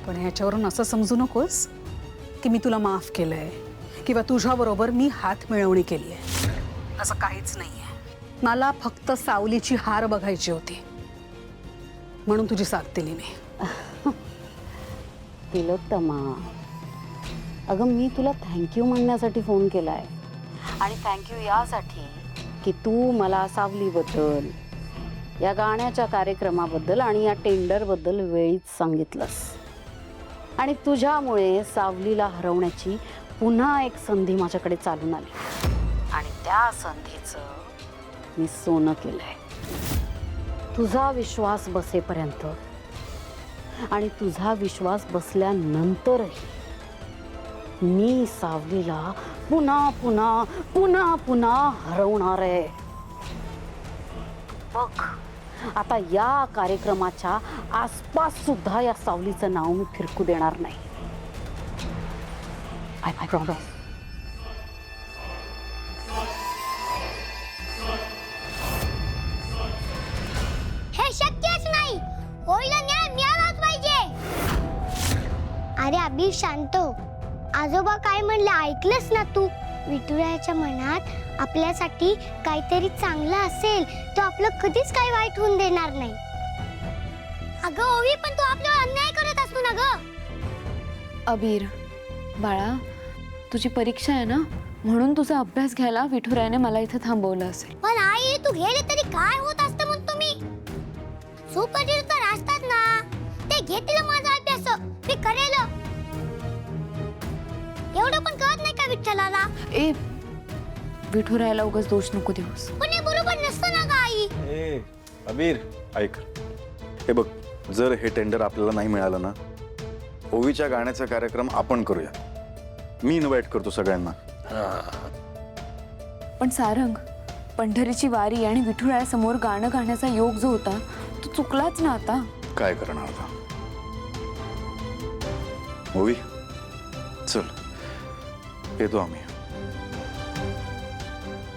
पण ह्याच्यावरून असं समजू नकोस की मी तुला माफ केलंय किंवा तुझ्याबरोबर मी हात मिळवणी केली आहे. असं काहीच नाहीये. मला फक्त सावलीची हार बघायची होती म्हणून तुझी साथ दिली मी. तिलोत्तमा, अगं मी तुला थँक्यू म्हणण्यासाठी फोन केलाय. आणि थँक्यू यासाठी की तू मला सावलीबद्दल, या गाण्याच्या कार्यक्रमाबद्दल आणि या टेंडरबद्दल वेळीच सांगितलंस. आणि तुझ्यामुळे सावलीला हरवण्याची पुन्हा एक संधी माझ्याकडे चालून आली. आणि त्या संधीचं मी सोनं केलंय. तुझा विश्वास बसेपर्यंत आणि तुझा विश्वास बसल्यानंतरही मी सावलीला पुन्हा पुन्हा पुन्हा पुन्हा हरवणार आहे. बघ, आता या कार्यक्रमाच्या आसपास सुद्धा या सावलीचं नाव मी फिरकू देणार नाही. I promise. हे शक्यच नाही. होईला न्याय मिळालाच पाहिजे. अरे अबीर शांत हो. आजोबा काय म्हणले ऐकलंस ना तू? विठुरायाच्या मनात आपल्यासाठी काहीतरी चांगलं असेल तो आपलं कधीच काही वाईट होऊन देणार नाही. अगं ओवी, पण तू आपल्यावर अन्याय करत असतो ना ग. अबीर बाळा, तुझी परीक्षा आहे ना, म्हणून तुझा अभ्यास घ्यायला विठुरायाने मला इथे थांबवलं असेल. पण आई, तू गेले तरी काय होत असतं म्हणतो मी. सुपरहिरो तर असतात ना, ते घेतील माझा अभ्यास, मी करेल. एवढं पण कळत नाही का विठ्ठलाला? ए, विठुरायाला उगाच दोष नको देऊस. पण हे बरोबर नसतं ना ग आई. ए अबीर, ऐक. हे बघ, जर हे टेंडर आपल्याला नाही मिळालं ना, ओवीच्या गाण्याचा कार्यक्रम आपण करूया. मी इन्व्हाइट करतो सगळ्यांना. पण सारंग, पंढरीची वारी आणि विठुरायासमोर गाणं गाण्याचा योग जो होता तो चुकलाच ना. आता काय करणार आता? ओवी, चल येतो आम्ही.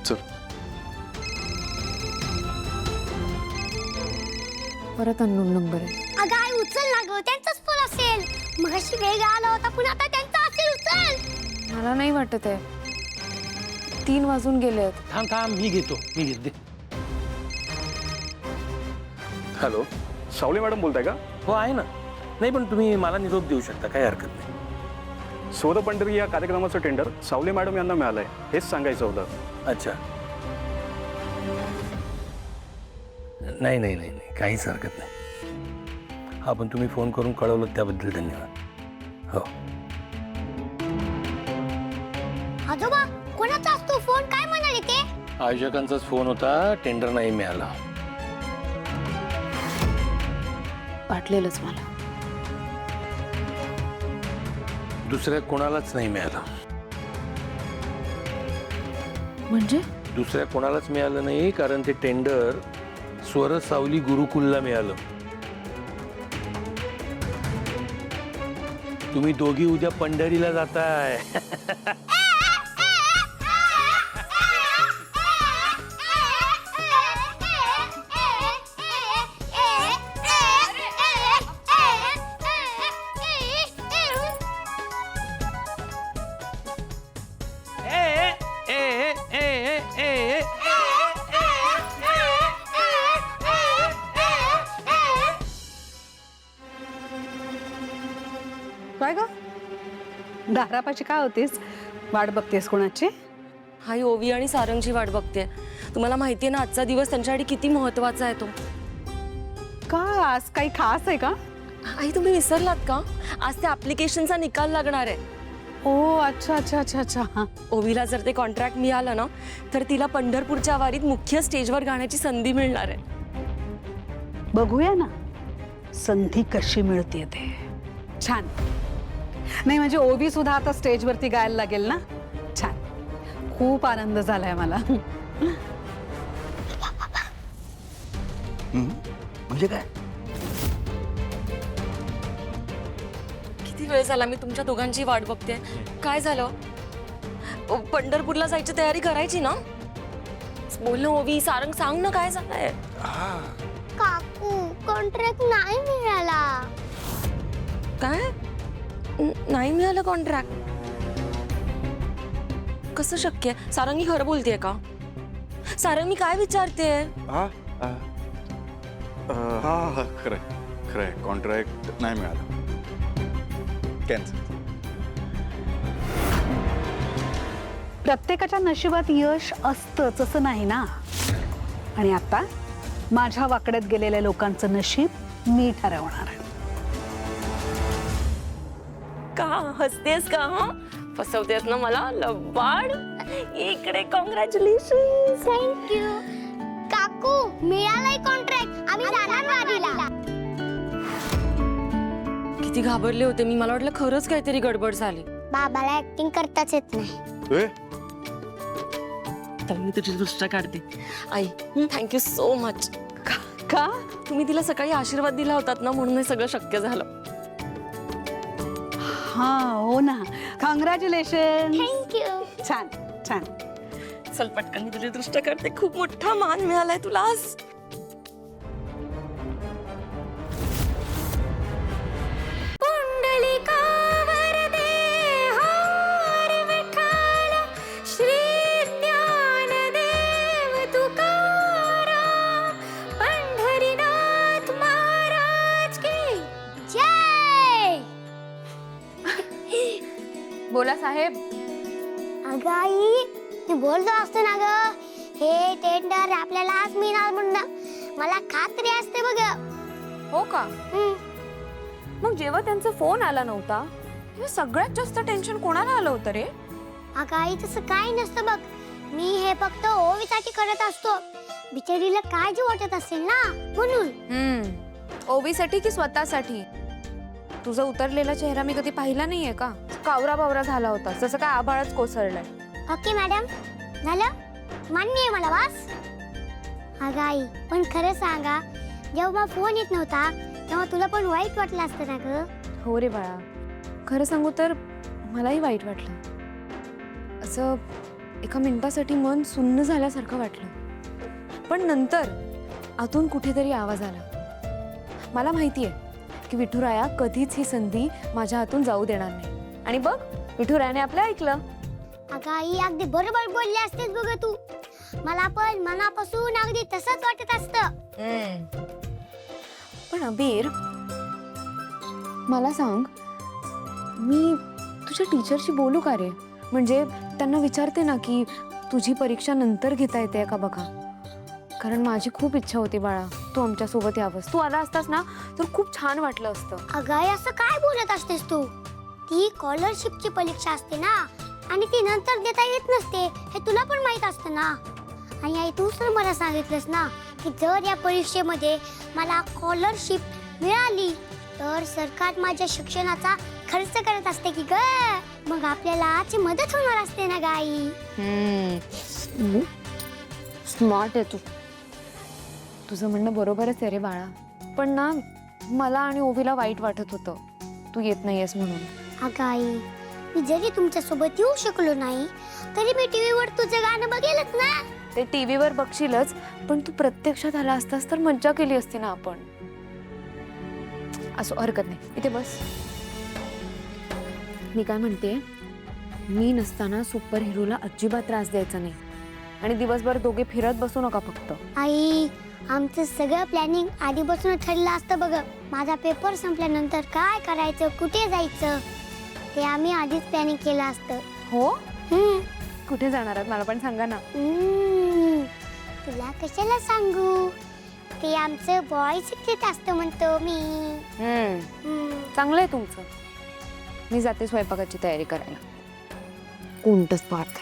चल. परत अननोन नंबर आहे. अगं आई, उचल ना ग, त्यांचाच फोन असेल. मगाशी वेगळा आला होता, पण आता त्यांचा असेल. उचल. मला नाही वाटत आहे. 3 वाजून गेले आहेत. थांब थांब, मी घेतो. हॅलो, सावली मॅडम बोलताय का? हो आहे ना. नाही पण तुम्ही मला निरोप देऊ शकता, काही हरकत नाही. सोद पंढरी या कार्यक्रमाचं टेंडर सावली मॅडम यांना मिळालंय, हेच सांगायचं होतं. अच्छा. नाही नाही नाही नाही, काहीच हरकत नाही. हा, पण तुम्ही फोन करून कळवलं त्याबद्दल धन्यवाद. हो. आजोबा, कोणाचा असतो फोन? काय म्हणाले ते? आयोजकांचाच फोन होता, टेंडर नाही मिळाला. वाटलेलंच मला. दुसऱ्या कोणालाच नाही मिळाला. म्हणजे दुसऱ्या कोणालाच मिळालं नाही, कारण ते टेंडर स्वर सावली गुरुकुलला मिळालं. तुम्ही दोघी उद्या पंढरीला जाताय. काय ग, दारापाशी काय होतीस? वाट बघतेस कोणाची? हाय, ओवी आणि सारंगची वाट बघते. तुम्हाला माहितीये ना, आजचा दिवस त्यांच्यासाठी किती महत्वाचा आहे तो. का आज काही खास आहे का? आई, तुम्ही विसरलात का? आज त्या ऍप्लिकेशनचा निकाल लागणार आहे. ओ अच्छा अच्छा अच्छा अच्छा. ओवीला जर ते कॉन्ट्रॅक्ट मिळालं ना, तर तिला पंढरपूरच्या वारीत मुख्य स्टेजवर गाण्याची संधी मिळणार आहे. बघूया ना संधी कशी मिळते ते. छान. नाही म्हणजे ओवी सुद्धा आता स्टेजवरती गायला लागेल ना. छान, खूप आनंद झालाय मला. म्हणजे काय? किती वेळ झाला मी तुमच्या दोघांची वाट बघते. काय झालं? पंढरपूरला जायची तयारी करायची ना? बोल ना ओवी, सारंग, सांग ना काय झालंय. काकू, कॉन्ट्रॅक्ट नाही मिळाला. काय नाही मिळालं कॉन्ट्रॅक्ट? कसं शक्य आहे? सारंगी खरं बोलतेय का? सारंग मी काय विचारते? हा हा खरंय खरंय, कॉन्ट्रॅक्ट नाही मिळालं, कॅन्सल. प्रत्येकाच्या नशिबात यश असतंच असं नाही ना. आणि आता माझ्या वाकड्यात गेलेल्या लोकांचं नशीब मी ठरवणार. का हसतेस का? फसवतेस ना मला लबाड. इकडे कॉंग्रॅच्युलेशन. थँक्यू काकू, मिळालाय कॉन्ट्रॅक्ट. आम्ही जाणार वारीला. किती घाबरले होते मी, मला वाटलं खरंच काहीतरी गडबड झाली. बाबाला ऍक्टिंग करताच येत नाही. तर मी तुझी दृष्ट काढते. आई थँक्यू सो मच. का? तुम्ही तिला सकाळी आशीर्वाद दिला होतात ना, म्हणून हे सगळं शक्य झालं. हा हो ना, कॉंग्रॅच्युलेशन. थँक्यू. छान छान. चल पटकन मी तुझी दृष्ट काढते. खूप मोठा मान मिळालाय तुला आज. बोला साहेब. अगं आई, ती बोलतो असतो ना ग, हे टेंडर आपल्याला आज मिळणार म्हणून. मला खात्री असते बघ. हो का? मग जेव्हा त्यांचा फोन आला नव्हता तेव्हा सगळ्यात जास्त टेन्शन कोणाला आलं होतं रे? अगं आई, तसं काही नसतं बघ. मी हे फक्त ओवीसाठी करत असतो. बिचारीला काळजी वाटत असेल ना म्हणून. ओवीसाठी की स्वतःसाठी? तुझा उतरलेला चेहरा मी कधी पाहिला नाहीये का? कावरा बावरा झाला होता, जसं काय आभाळच कोसळलाय. ओके मॅडम, झालं? मान्य आहे मला वास. अगं आई, पण खरं सांगा, जेव्हा फोन येत नव्हता तेव्हा तुला पण वाईट वाटलं असतं ना ग? हो रे बाळा, खरं सांगू तर मलाही वाईट वाटलं. असं एका मिनिटासाठी मन सुन्न झाल्यासारखं वाटलं. पण नंतर आतून कुठेतरी आवाज आला. मला माहितीये की विठुराया कधीच ही संधी माझ्या हातून जाऊ देणार नाही. आणि बघ, विठुरायाने आपलं ऐकलं. अगं आई, अगदी बरोबर बोलली असतेस बघ तू. मला पण मनापासून अगदी तसंच वाटत असतं. पण अबीर, मला सांग, मी तुझ्या टीचरशी बोलू का रे? म्हणजे त्यांना विचारते ना की तुझी परीक्षा नंतर घेता येते का बघा. कारण माझी खूप इच्छा होती बाळा, तू आमच्या सोबत यावंस. तू आला असतास ना तर खूप छान वाटलं असतं. अगं आई, असं काय बोलत असतेस तू? ती स्कॉलरशिपची परीक्षा असते ना, आणि ती नंतर देता येत नसते, हे तुला पण माहित असतं ना. आणि आई, तू तर मला सांगितलंस ना की जर या परीक्षेमध्ये मला स्कॉलरशिप मिळाली तर सरकार माझ्या शिक्षणाचा खर्च करत असते की ग. मग आपल्याला आजची मदत होणार असते ना ग आई. स्मार्ट आहे तू. तुझं म्हणणं बरोबरच आहे रे बाळा. पण ना, मला आणि ओवीला वाईट वाटत होतं तू येत नाहीयेस म्हणून. अगं आई, मी जरी तुमच्या सोबत येऊ शकलो नाही तरी मी टीव्हीवर तुझं गाणं बघेलच ना. ते टीव्हीवर बघशीलच, पण तू प्रत्यक्षात आला असतास तर मज्जा केली असती ना आपण. असं हरकत नाही, इथे बस. मी काय म्हणते, मी नसताना सुपर हिरोला अजिबात त्रास द्यायचा नाही. आणि दिवसभर दोघे फिरत बसू नका फक्त. आई, आमचं सगळं प्लॅनिंग आधीपासून ठरलं असतं बघ. माझा पेपर संपल्यानंतर काय करायचं, कुठे जायचं, ते आम्ही आधीच प्लॅनिंग केलं असतं. हो? कुठे जाणार आहात मला पण सांगा ना. तुला कशाला सांगू, ते आमचं बॉय सिक्रेट असतं म्हणतो मी. चांगलं आहे तुमचं. मी जाते स्वयंपाकाची तयारी करायला. कोणतंच पाहत